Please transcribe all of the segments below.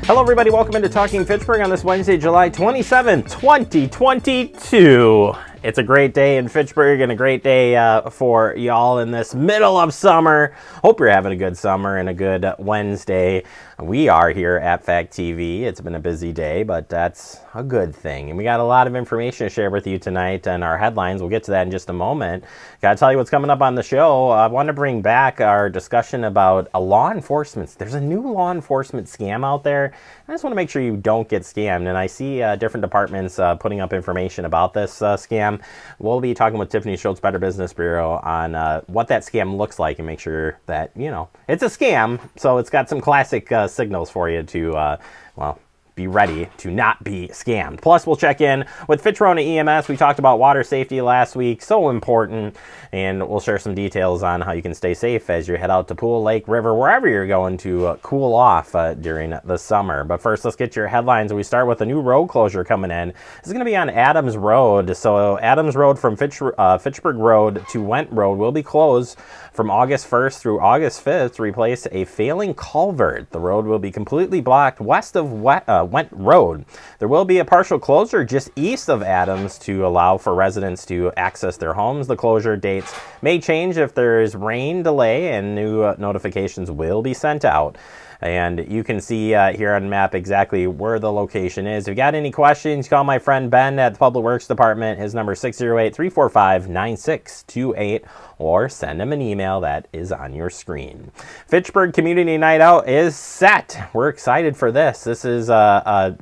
Hello everybody, welcome into Talking Fitchburg on this Wednesday, July 27th, 2022. It's a great day in Fitchburg and a great day for y'all in this middle of summer. Hope you're having a good summer and a good Wednesday. We are here at Fact TV. It's been a busy day, but that's a good thing. And we got a lot of information to share with you tonight and our headlines. We'll get to that in just a moment. Got to tell you what's coming up on the show. I want to bring back our discussion about a law enforcement. There's a new law enforcement scam out there. I just want to make sure you don't get scammed. And I see different departments putting up information about this scam. We'll be talking with Tiffany Schultz, Better Business Bureau, on what that scam looks like and make sure that, you know, it's a scam. So it's got some classic signals for you to, be ready to not be scammed. Plus, we'll check in with Fitchburg EMS. We talked about water safety last week, so important, and we'll share some details on how you can stay safe as you head out to pool, lake, river, wherever you're going to cool off during the summer. But first, let's get your headlines. We start with a new road closure coming in. This is going to be on Adams Road. So Adams Road from Fitchburg Road to Went Road will be closed from August 1st through August 5th to replace a failing culvert. The road will be completely blocked west of Went Road. There will be a partial closure just east of Adams to allow for residents to access their homes. The closure dates may change if there is rain delay, and new notifications will be sent out. And you can see here on the map exactly where the location is. If you got any questions, call my friend Ben at the Public Works Department. His number is 608-345-9628, or send him an email that is on your screen. Fitchburg Community Night Out is set. We're excited for this. This is a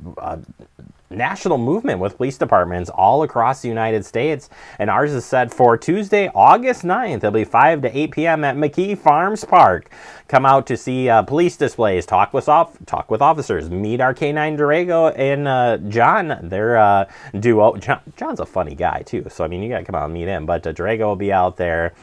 national movement with police departments all across the United States, and ours is set for Tuesday, August 9th. It'll be 5 to 8 p.m. at McKee Farms Park. Come out to see police displays, talk with officers, meet our K9 Drago and John, their duo. John's a funny guy too, so I mean, you gotta come out and meet him, but Drago will be out there.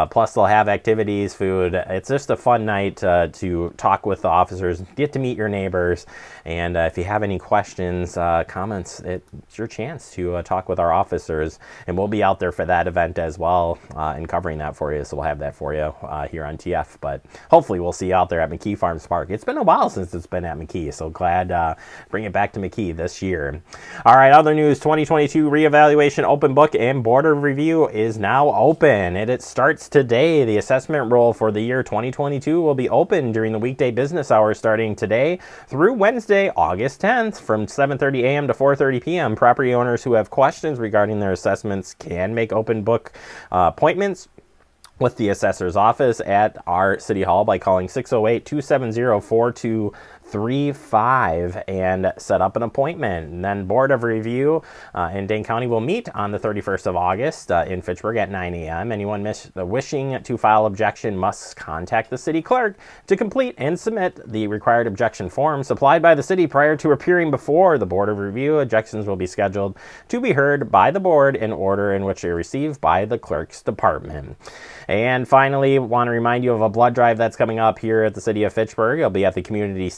Plus, they'll have activities, food. It's just a fun night to talk with the officers, get to meet your neighbors, and if you have any questions, comments, it's your chance to talk with our officers, and we'll be out there for that event as well and covering that for you, so we'll have that for you here on TF, but hopefully we'll see you out there at McKee Farms Park. It's been a while since it's been at McKee, so glad bring it back to McKee this year. All right, other news, 2022 reevaluation open book and board of review is now open, and it starts today. The assessment roll for the year 2022 will be open during the weekday business hours starting today through Wednesday, August 10th from 7:30 a.m. to 4:30 p.m. Property owners who have questions regarding their assessments can make open book appointments with the assessor's office at our City Hall by calling 608-270-4235 and set up an appointment. And then Board of Review in Dane County will meet on the 31st of August in Fitchburg at 9 a.m. Anyone wishing to file objection must contact the city clerk to complete and submit the required objection form supplied by the city prior to appearing before the Board of Review. Objections will be scheduled to be heard by the board in order in which they are received by the clerk's department. And finally, want to remind you of a blood drive that's coming up here at the city of Fitchburg. It'll be at the community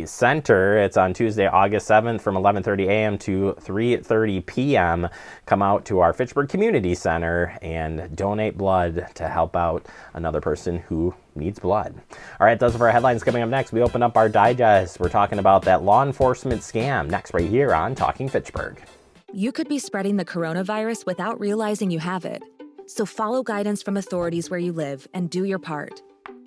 center. It's on Tuesday, August 7th from 11:30 a.m. to 3:30 p.m. Come out to our Fitchburg Community Center and donate blood to help out another person who needs blood. All right, those are our headlines. Coming up next, we open up our digest. We're talking about that law enforcement scam next right here on Talking Fitchburg. You could be spreading the coronavirus without realizing you have it. So follow guidance from authorities where you live and do your part.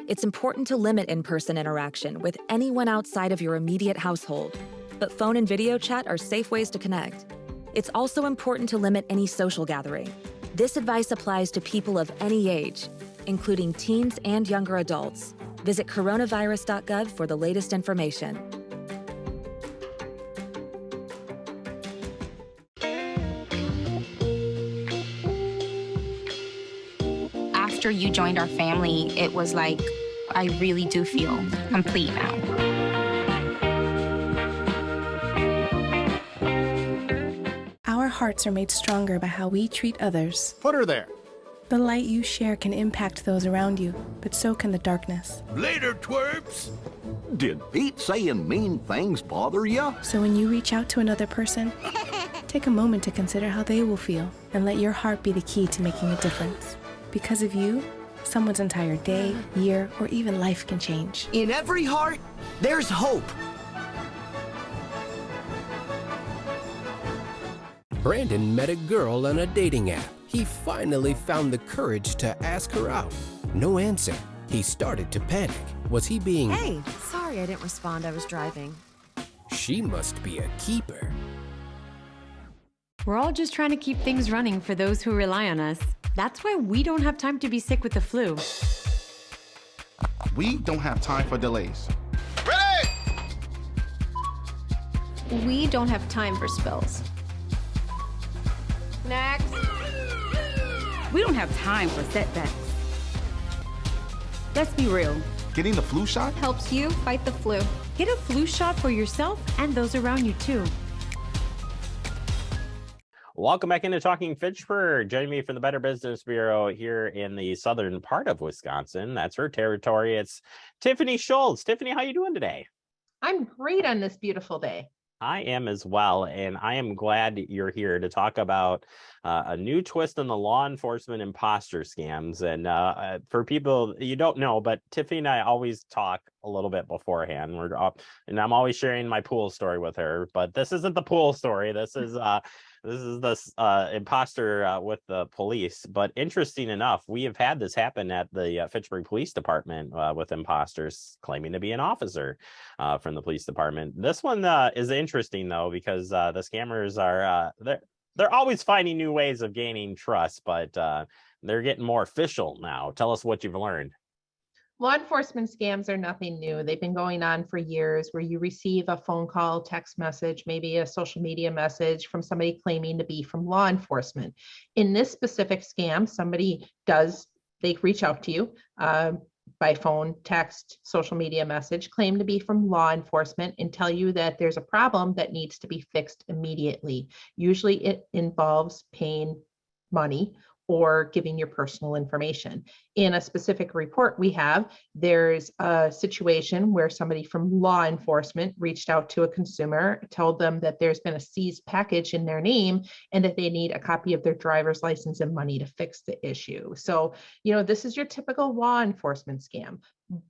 It's important to limit in-person interaction with anyone outside of your immediate household, but phone and video chat are safe ways to connect. It's also important to limit any social gathering. This advice applies to people of any age, including teens and younger adults. Visit coronavirus.gov for the latest information. After you joined our family, it was like, I really do feel complete now. Our hearts are made stronger by how we treat others. Put her there. The light you share can impact those around you, but so can the darkness. Later, twerps. Did Pete saying mean things bother you? So when you reach out to another person, take a moment to consider how they will feel and let your heart be the key to making a difference. Because of you, someone's entire day, year, or even life can change. In every heart, There's hope. Brandon met a girl on a dating app. He finally found the courage to ask her out. No answer. He started to panic. Was he being... Hey, sorry I didn't respond. I was driving. She must be a keeper. We're all just trying to keep things running for those who rely on us. That's why we don't have time to be sick with the flu. We don't have time for delays. We don't have time for spills. Next. We don't have time for setbacks. Let's be real. Getting the flu shot helps you fight the flu. Get a flu shot for yourself and those around you too. Welcome back into Talking Fitchburg. Joining me from the Better Business Bureau here in the southern part of Wisconsin. That's her territory. It's Tiffany Schultz. Tiffany, how you doing today? I'm great on this beautiful day. I am as well, and I am glad you're here to talk about a new twist in the law enforcement imposter scams. And for people you don't know, but Tiffany and I always talk a little bit beforehand. And I'm always sharing my pool story with her, but this isn't the pool story. This is this imposter with the police. But interesting enough, we have had this happen at the Fitchburg Police Department with imposters claiming to be an officer from the police department. This one is interesting, though, because the scammers are they're always finding new ways of gaining trust, but they're getting more official now. Tell us what you've learned. Law enforcement scams are nothing new. They've been going on for years, where you receive a phone call, text message, maybe a social media message from somebody claiming to be from law enforcement. In this specific scam, they reach out to you by phone, text, social media message, claim to be from law enforcement and tell you that there's a problem that needs to be fixed immediately. Usually it involves paying money or giving your personal information. In a specific report we have, there's a situation where somebody from law enforcement reached out to a consumer, told them that there's been a seized package in their name and that they need a copy of their driver's license and money to fix the issue. So, this is your typical law enforcement scam.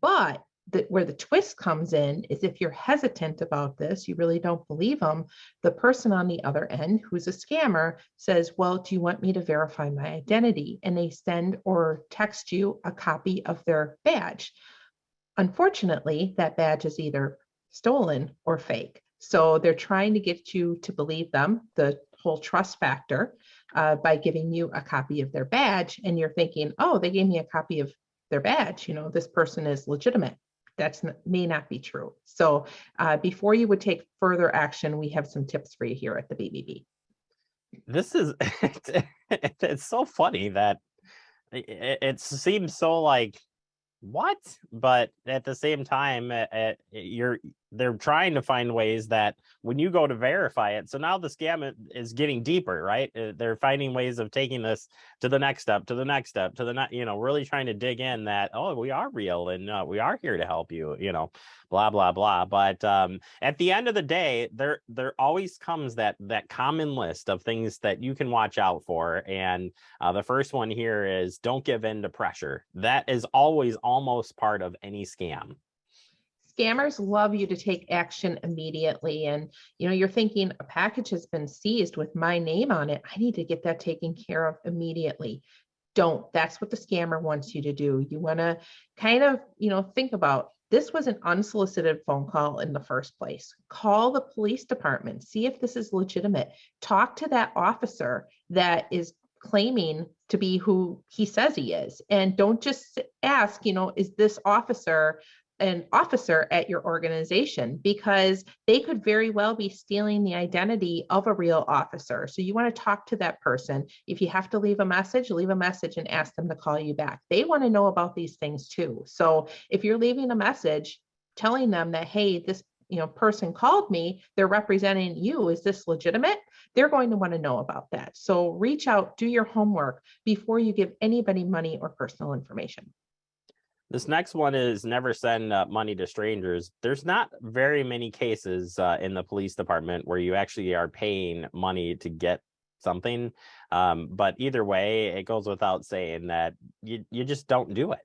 But where the twist comes in is if you're hesitant about this, you really don't believe them, the person on the other end who's a scammer says, well, do you want me to verify my identity? And they send or text you a copy of their badge. Unfortunately, that badge is either stolen or fake. So they're trying to get you to believe them, the whole trust factor, by giving you a copy of their badge. And you're thinking, oh, they gave me a copy of their badge. This person is legitimate. May not be true. So before you would take further action, we have some tips for you here at the BBB. This is, it's so funny that it seems so like, what? But at the same time, they're trying to find ways that when you go to verify it, so now the scam is getting deeper, right? They're finding ways of taking this to the next step, really trying to dig in that, oh, we are real and we are here to help you, blah, blah, blah. But at the end of the day, there always comes that common list of things that you can watch out for. And the first one here is don't give in to pressure. That is always almost part of any scam. Scammers love you to take action immediately. And, you're thinking a package has been seized with my name on it. I need to get that taken care of immediately. Don't. That's what the scammer wants you to do. You want to kind of, think about, this was an unsolicited phone call in the first place. Call the police department. See if this is legitimate. Talk to that officer that is claiming to be who he says he is. And don't just ask, is this officer an officer at your organization? Because they could very well be stealing the identity of a real officer. So you want to talk to that person. If you have to leave a message and ask them to call you back. They want to know about these things too. So if you're leaving a message telling them that, hey, this person called me, they're representing you, is this legitimate? They're going to want to know about that. So reach out, do your homework before you give anybody money or personal information. This next one is never send money to strangers. There's not very many cases in the police department where you actually are paying money to get something. But either way, it goes without saying that you just don't do it.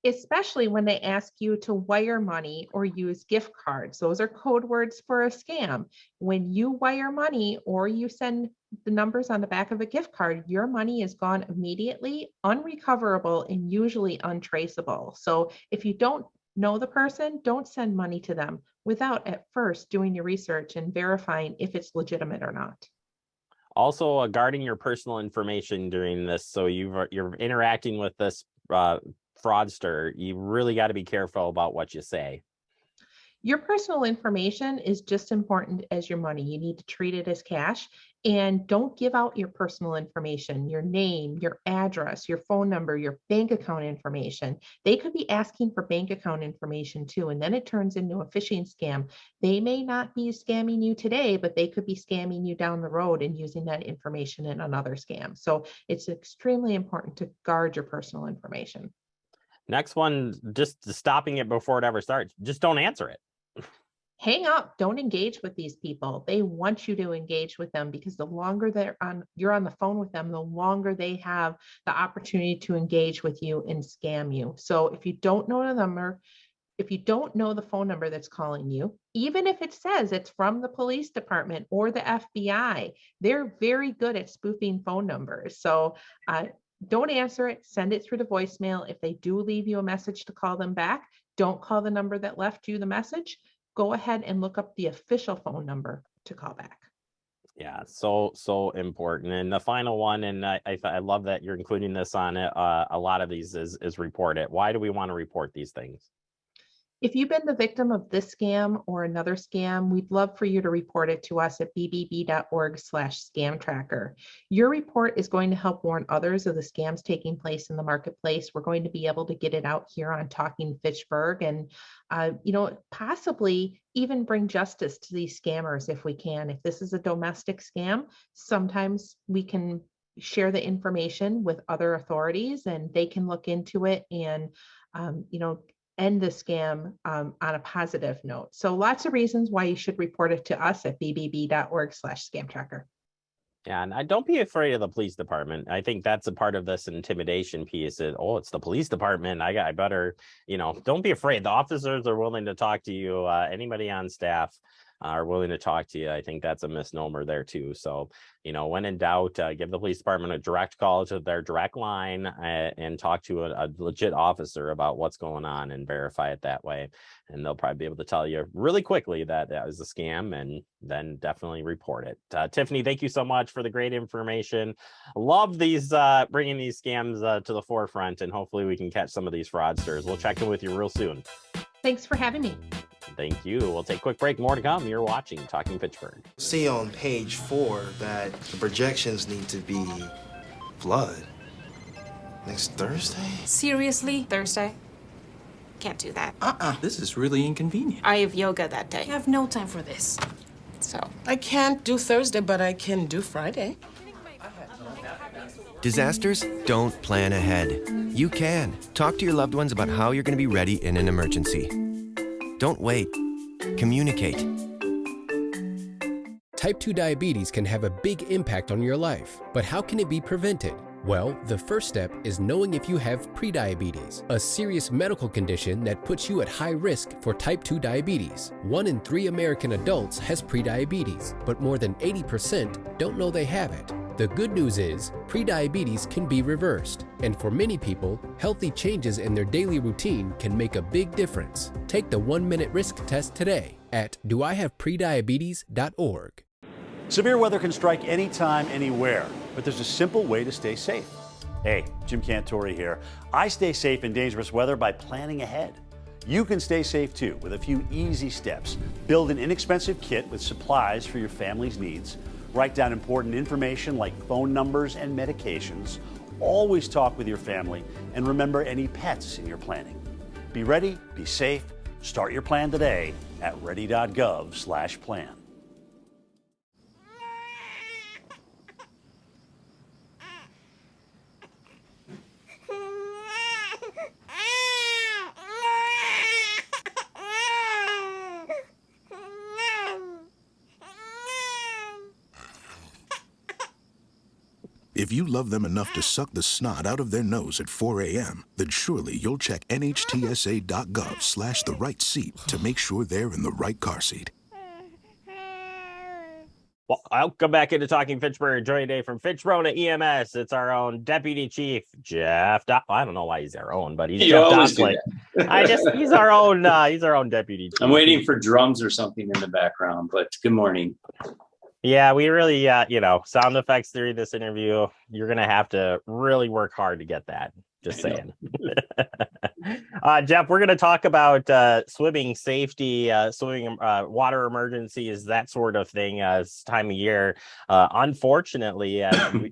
especially when they ask you to wire money or use gift cards. Those are code words for a scam. When you wire money or you send the numbers on the back of a gift card, your money is gone immediately, unrecoverable, and usually untraceable. So if you don't know the person, don't send money to them without at first doing your research and verifying if it's legitimate or not. Also, guarding your personal information during this. So you're interacting with this fraudster. You really got to be careful about what you say. Your personal information is just important as your money. You need to treat it as cash, and don't give out your personal information, your name, your address, your phone number, your bank account information. They could be asking for bank account information too, and then it turns into a phishing scam. They may not be scamming you today, but they could be scamming you down the road and using that information in another scam. So it's extremely important to guard your personal information. Next one, just stopping it before it ever starts. Just don't answer it. Hang up. Don't engage with these people. They want you to engage with them because the longer you're on the phone with them, the longer they have the opportunity to engage with you and scam you. So if you don't know the number, if you don't know the phone number that's calling you, even if it says it's from the police department or the FBI, they're very good at spoofing phone numbers. So don't answer it. Send it through the voicemail. If they do leave you a message to call them back, don't call the number that left you the message. Go ahead and look up the official phone number to call back. Yeah, so important. And the final one, and I love that you're including this on it. A lot of these is report it. Why do we want to report these things? If you've been the victim of this scam or another scam, we'd love for you to report it to us at bbb.org/scam tracker. Your report is going to help warn others of the scams taking place in the marketplace. We're going to be able to get it out here on Talking Fitchburg and, possibly even bring justice to these scammers if we can. If this is a domestic scam, sometimes we can share the information with other authorities and they can look into it and, end the scam on a positive note. So lots of reasons why you should report it to us at bbb.org/scam tracker. Yeah, and don't be afraid of the police department. I think that's a part of this intimidation piece. It's the police department. I better, don't be afraid. The officers are willing to talk to you. Anybody on staff are willing to talk to you. I think that's a misnomer there too. So, when in doubt, give the police department a direct call to their direct line and talk to a legit officer about what's going on and verify it that way. And they'll probably be able to tell you really quickly that was a scam, and then definitely report it. Tiffany, thank you so much for the great information. Love these bringing these scams to the forefront, and hopefully we can catch some of these fraudsters. We'll check in with you real soon. Thanks for having me. Thank you. We'll take a quick break. More to come. You're watching Talking Fitchburg. See on page 4 that the projections need to be blood. Next Thursday? Seriously? Thursday? Can't do that. This is really inconvenient. I have yoga that day. I have no time for this. So. I can't do Thursday, but I can do Friday. Disasters don't plan ahead. You can. Talk to your loved ones about how you're going to be ready in an emergency. Don't wait. Communicate. Type 2 diabetes can have a big impact on your life, but how can it be prevented? Well, the first step is knowing if you have prediabetes, a serious medical condition that puts you at high risk for type 2 diabetes. 1 in 3 American adults has prediabetes, but more than 80% don't know they have it. The good news is, prediabetes can be reversed, and for many people, healthy changes in their daily routine can make a big difference. Take the 1-minute risk test today at doihaveprediabetes.org. Severe weather can strike anytime, anywhere, but there's a simple way to stay safe. Hey, Jim Cantore here. I stay safe in dangerous weather by planning ahead. You can stay safe too with a few easy steps. Build an inexpensive kit with supplies for your family's needs. Write down important information like phone numbers and medications. Always talk with your family and remember any pets in your planning. Be ready, be safe. Start your plan today at ready.gov/plan. If you love them enough to suck the snot out of their nose at 4 a.m., then surely you'll check NHTSA.gov/the right seat to make sure they're in the right car seat. Well, I'll come back into Talking Fitchburg. Join today from Fitchburg EMS. It's our own Deputy Chief, Jeff. I don't know why he's our own, but he's Jeff Dosley. He's our own Deputy Chief. I'm waiting for drums or something in the background, but good morning. Yeah, we really, sound effects during this interview. You're going to have to really work hard to get that. Just saying. Jeff, we're going to talk about swimming safety, swimming water emergencies, that sort of thing. This time of year, unfortunately,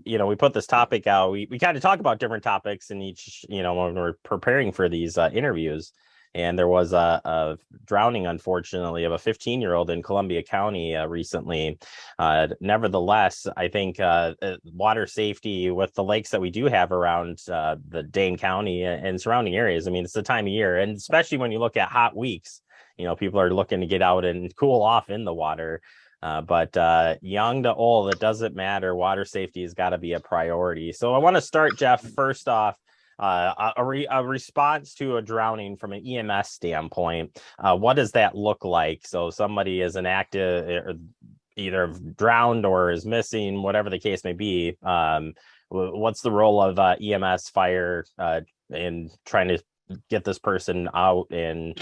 we put this topic out. We kind of talk about different topics in each, when we're preparing for these interviews. And there was a drowning, unfortunately, of a 15-year-old in Columbia County recently. Nevertheless, I think water safety with the lakes that we do have around the Dane County and surrounding areas, I mean, it's the time of year. And especially when you look at hot weeks, people are looking to get out and cool off in the water. But young to old, it doesn't matter. Water safety has got to be a priority. So I want to start, Jeff, first off, a response to a drowning from an EMS standpoint. What does that look like? So somebody is inactive, either drowned or is missing, whatever the case may be. What's the role of EMS, fire, in trying to get this person out and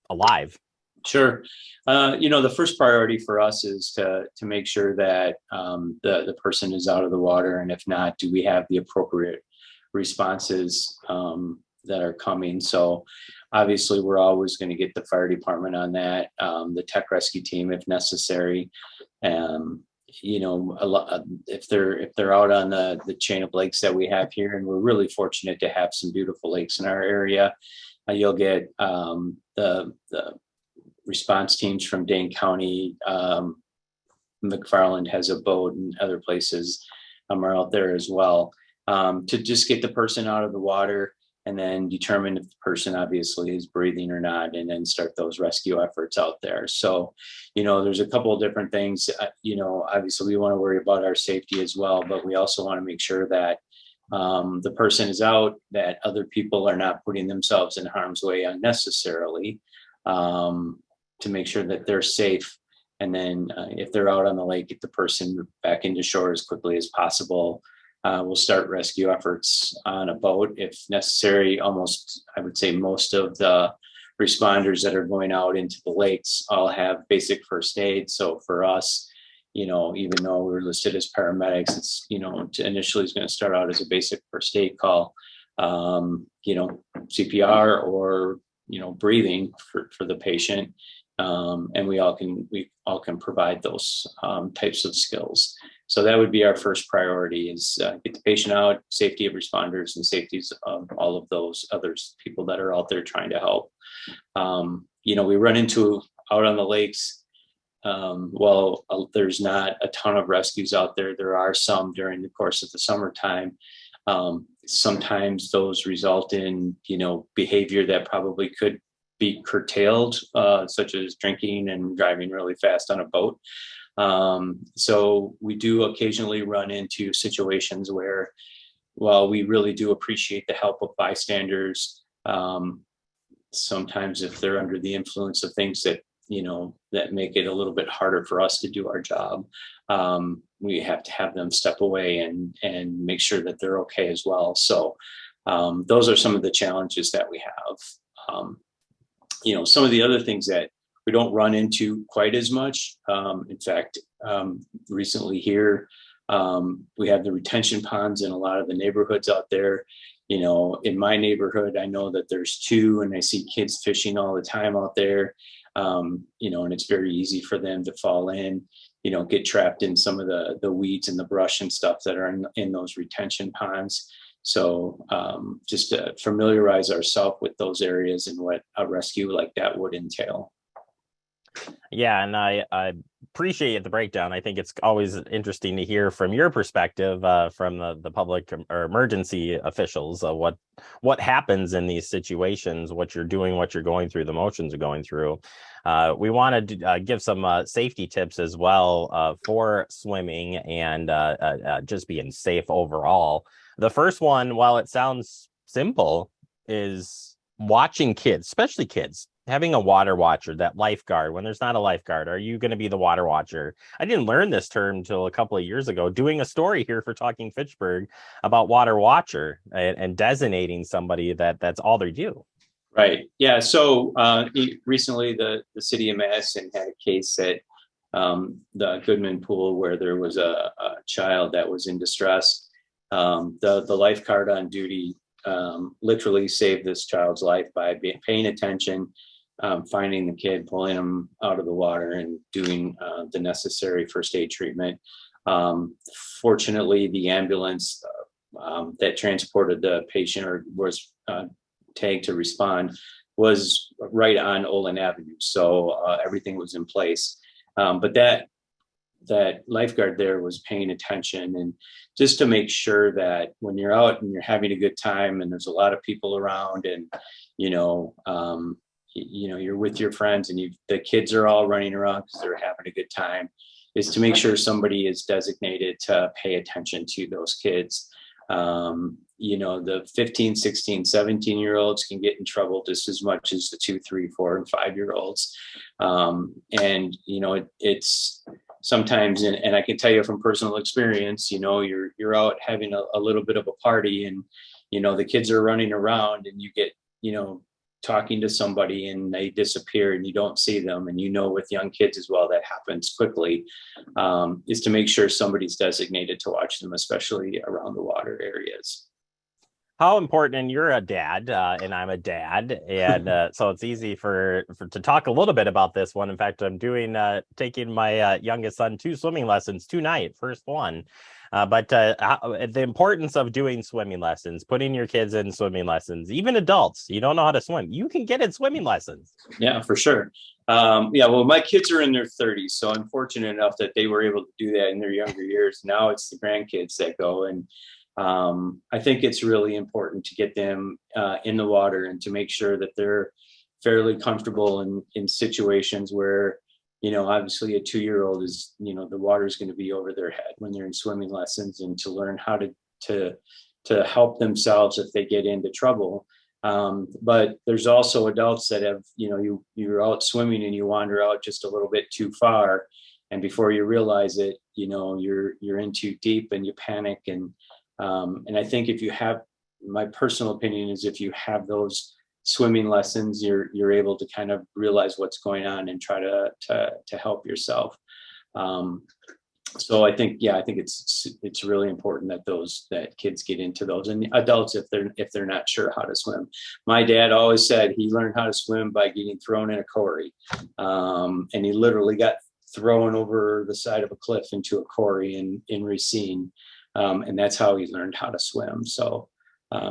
alive? Sure. The first priority for us is to make sure that the person is out of the water. And if not, do we have the appropriate responses that are coming? So obviously we're always going to get the fire department on that, the tech rescue team if necessary. If they're out on the chain of lakes that we have here, and we're really fortunate to have some beautiful lakes in our area, you'll get the response teams from Dane County. McFarland has a boat, and other places are out there as well. To just get the person out of the water and then determine if the person obviously is breathing or not, and then start those rescue efforts out there. So, there's a couple of different things. Obviously we want to worry about our safety as well, but we also want to make sure that the person is out, that other people are not putting themselves in harm's way unnecessarily, to make sure that they're safe. And then if they're out on the lake, get the person back into shore as quickly as possible. We'll start rescue efforts on a boat if necessary. I would say most of the responders that are going out into the lakes all have basic first aid. So for us, even though we're listed as paramedics, it's, initially is going to start out as a basic first aid call, CPR or, breathing for the patient. And we all can provide those types of skills. So that would be our first priority, is get the patient out, safety of responders, and safeties of all of those other people that are out there trying to help. We run into out on the lakes. There's not a ton of rescues out there. There are some during the course of the summertime. Sometimes those result in, behavior that probably could be curtailed, such as drinking and driving really fast on a boat. So we do occasionally run into situations where, while we really do appreciate the help of bystanders, sometimes if they're under the influence of things that make it a little bit harder for us to do our job, we have to have them step away and make sure that they're okay as well. So those are some of the challenges that we have. Some of the other things that we don't run into quite as much. In fact, recently here, we have the retention ponds in a lot of the neighborhoods out there. In my neighborhood, I know that there's 2, and I see kids fishing all the time out there. And it's very easy for them to fall in, get trapped in some of the weeds and the brush and stuff that are in those retention ponds. So just to familiarize ourselves with those areas and what a rescue like that would entail. Yeah, and I appreciate the breakdown. I think it's always interesting to hear from your perspective, from the public or emergency officials, what happens in these situations, what you're doing, what you're going through, the motions are going through. We want to give some safety tips as well for swimming and just being safe overall. The first one, while it sounds simple, is watching kids, especially kids, having a water watcher, that lifeguard. When there's not a lifeguard, are you going to be the water watcher? I didn't learn this term until a couple of years ago, doing a story here for Talking Fitchburg about water watcher and designating somebody that's all they do. Right. Yeah. So recently, the city of Madison had a case at the Goodman Pool where there was a child that was in distress. The lifeguard on duty literally saved this child's life by paying attention, finding the kid, pulling him out of the water, and doing the necessary first aid treatment. Fortunately, the ambulance that transported the patient or was tagged to respond was right on Olin Avenue, so everything was in place. But that lifeguard there was paying attention, and just to make sure that when you're out and you're having a good time and there's a lot of people around, and you're with your friends and the kids are all running around because they're having a good time, is to make sure somebody is designated to pay attention to those kids. The 15, 16, 17-year-olds can get in trouble just as much as the 2, 3, 4, and 5-year-olds. It's sometimes, and I can tell you from personal experience, you're out having a little bit of a party, and, the kids are running around, and you get, talking to somebody and they disappear and you don't see them. And, with young kids as well, that happens quickly, is to make sure somebody's designated to watch them, especially around the water areas. How important, and you're a dad, and I'm a dad, and so it's easy for to talk a little bit about this one. In fact, I'm taking my youngest son to swimming lessons tonight, first one. But the importance of doing swimming lessons, putting your kids in swimming lessons, even adults, you don't know how to swim, you can get in swimming lessons. Yeah, for sure. Well, my kids are in their 30s, so I'm fortunate enough that they were able to do that in their younger years. Now it's the grandkids that go, and I think it's really important to get them in the water and to make sure that they're fairly comfortable in situations where, obviously a 2-year-old is, the water is going to be over their head when they're in swimming lessons, and to learn how to help themselves if they get into trouble. But there's also adults that have, you're out swimming and you wander out just a little bit too far, and before you realize it, you're in too deep and you panic. And I think my personal opinion is, if you have those swimming lessons, you're able to kind of realize what's going on and try to help yourself. So I think it's really important that kids get into those, and adults, if they're not sure how to swim. My dad always said he learned how to swim by getting thrown in a quarry, and he literally got thrown over the side of a cliff into a quarry in Racine. And that's how he learned how to swim. So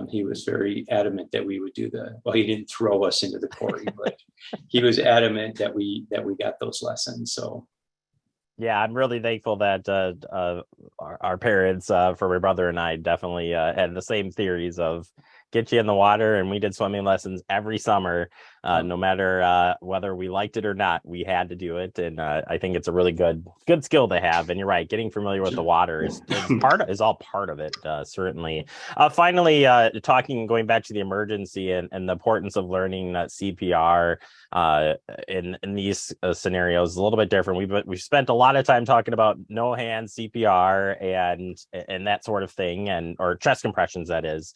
he was very adamant that we would do he didn't throw us into the quarry, but he was adamant that we got those lessons. So. Yeah, I'm really thankful that our parents, for my brother and I, definitely had the same theories of get you in the water, and we did swimming lessons every summer, no matter whether we liked it or not. We had to do it, and I think it's a really good skill to have. And you're right, getting familiar with the water is all part of it, certainly. Finally, going back to the emergency and the importance of learning CPR in these scenarios is a little bit different. We've spent a lot of time talking about no hands CPR and that sort of thing, or chest compressions, that is.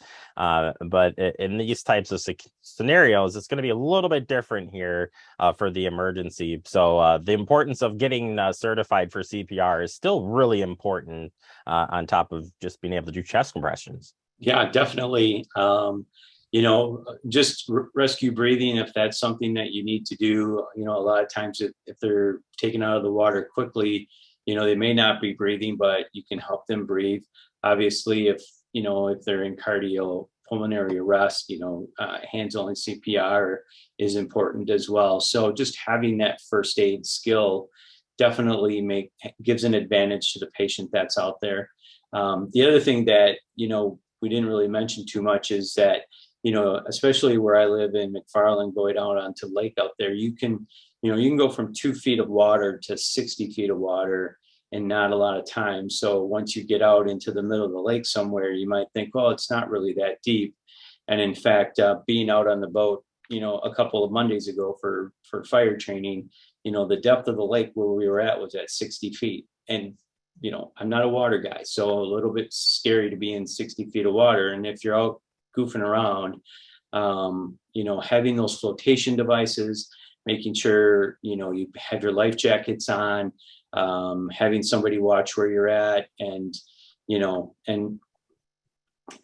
But in these types of scenarios, it's going to be a little bit different here for the emergency. So the importance of getting certified for CPR is still really important, on top of just being able to do chest compressions. Yeah, definitely. Just rescue breathing, if that's something that you need to do. A lot of times if they're taken out of the water quickly, they may not be breathing, but you can help them breathe. Obviously, if they're in cardio pulmonary arrest, hands-only CPR is important as well. So just having that first aid skill definitely gives an advantage to the patient that's out there. The other thing that, we didn't really mention too much is that, especially where I live in McFarland, going out onto lake out there, you can go from 2 feet of water to 60 feet of water in not a lot of time. So once you get out into the middle of the lake somewhere, you might think, well, it's not really that deep. And in fact, being out on the boat, a couple of Mondays ago for fire training, the depth of the lake where we were at was at 60 feet. And, I'm not a water guy, so a little bit scary to be in 60 feet of water. And if you're out goofing around, having those flotation devices, making sure, you have your life jackets on, having somebody watch where you're at, and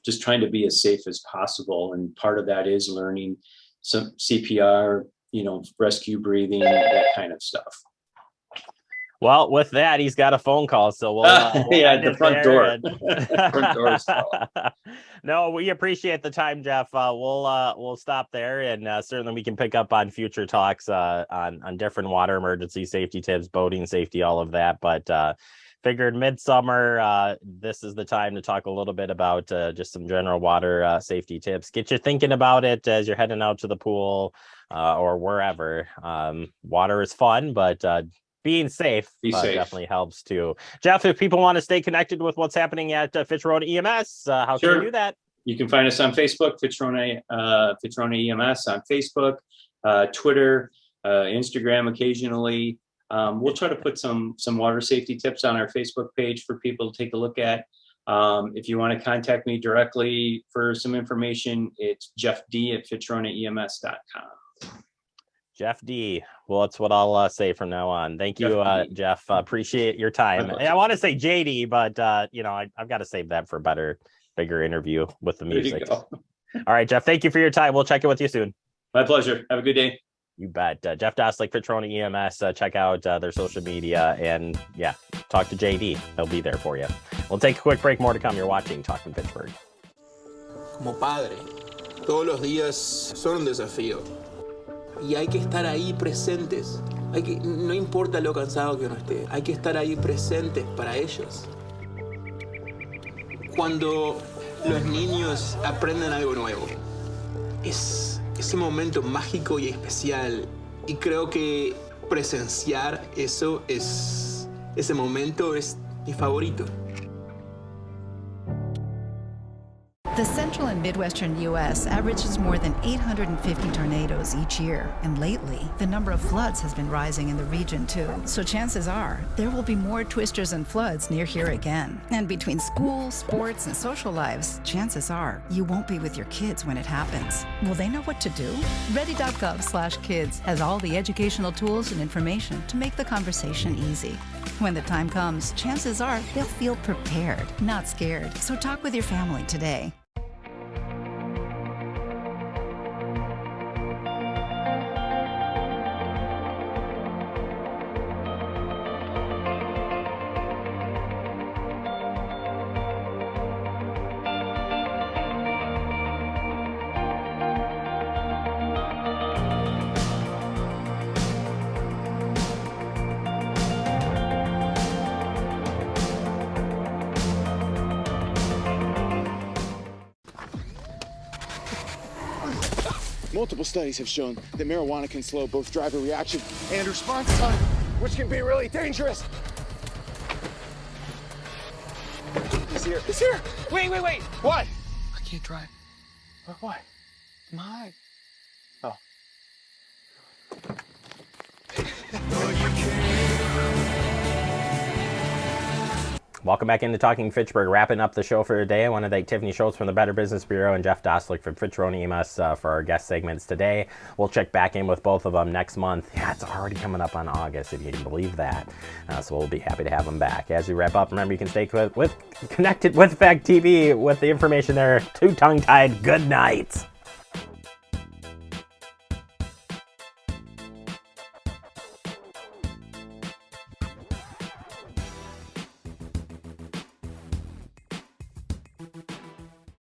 just trying to be as safe as possible. And part of that is learning some CPR, rescue breathing, that kind of stuff. Well, with that, he's got a phone call, so we'll the front door. Front door is No, we appreciate the time, Jeff. We'll stop there, and certainly we can pick up on future talks on different water emergency safety tips, boating safety, all of that. But figured midsummer, this is the time to talk a little bit about just some general water safety tips. Get you thinking about it as you're heading out to the pool or wherever. Water is fun, but being safe definitely helps too. Jeff, if people want to stay connected with what's happening at Fitchburg EMS, how can they do that? You can find us on Facebook, Fitchburg EMS on Facebook, Twitter, Instagram occasionally. We'll try to put some water safety tips on our Facebook page for people to take a look at. If you want to contact me directly for some information, it's Jeff D at FitchburgEMS.com. Jeff D. Well, that's what I'll say from now on. Thank you, Jeff. Appreciate your time. I want to say JD, but I've got to save that for a bigger interview with the music. All right, Jeff. Thank you for your time. We'll check in with you soon. My pleasure. Have a good day. You bet. Jeff Dostlik, Fitchburg EMS. Check out their social media and talk to JD. He'll be there for you. We'll take a quick break. More to come. You're watching Talking Fitchburg. Como padre, todos los días son un desafío. Y hay que estar ahí presentes. No importa lo cansado que uno esté, hay que estar ahí presentes para ellos. Cuando los niños aprenden algo nuevo, es ese momento mágico y especial. Y creo que presenciar ese momento es mi favorito. The central and midwestern U.S. averages more than 850 tornadoes each year, and lately, the number of floods has been rising in the region too. So chances are, there will be more twisters and floods near here again. And between school, sports, and social lives, chances are, you won't be with your kids when it happens. Will they know what to do? Ready.gov/kids has all the educational tools and information to make the conversation easy. When the time comes, chances are they'll feel prepared, not scared. So talk with your family today. Multiple studies have shown that marijuana can slow both driver reaction and response time, which can be really dangerous. He's here. He's here. Wait. What? I can't drive. Why? I'm high. Oh. Welcome back into Talking Fitchburg. Wrapping up the show for today. I want to thank Tiffany Schultz from the Better Business Bureau and Jeff Dostlik from Fitchburg EMS for our guest segments today. We'll check back in with both of them next month. Yeah, it's already coming up on August, if you can believe that. So we'll be happy to have them back. As we wrap up, remember you can stay connected with Fact TV with the information there. Too tongue-tied. Good night.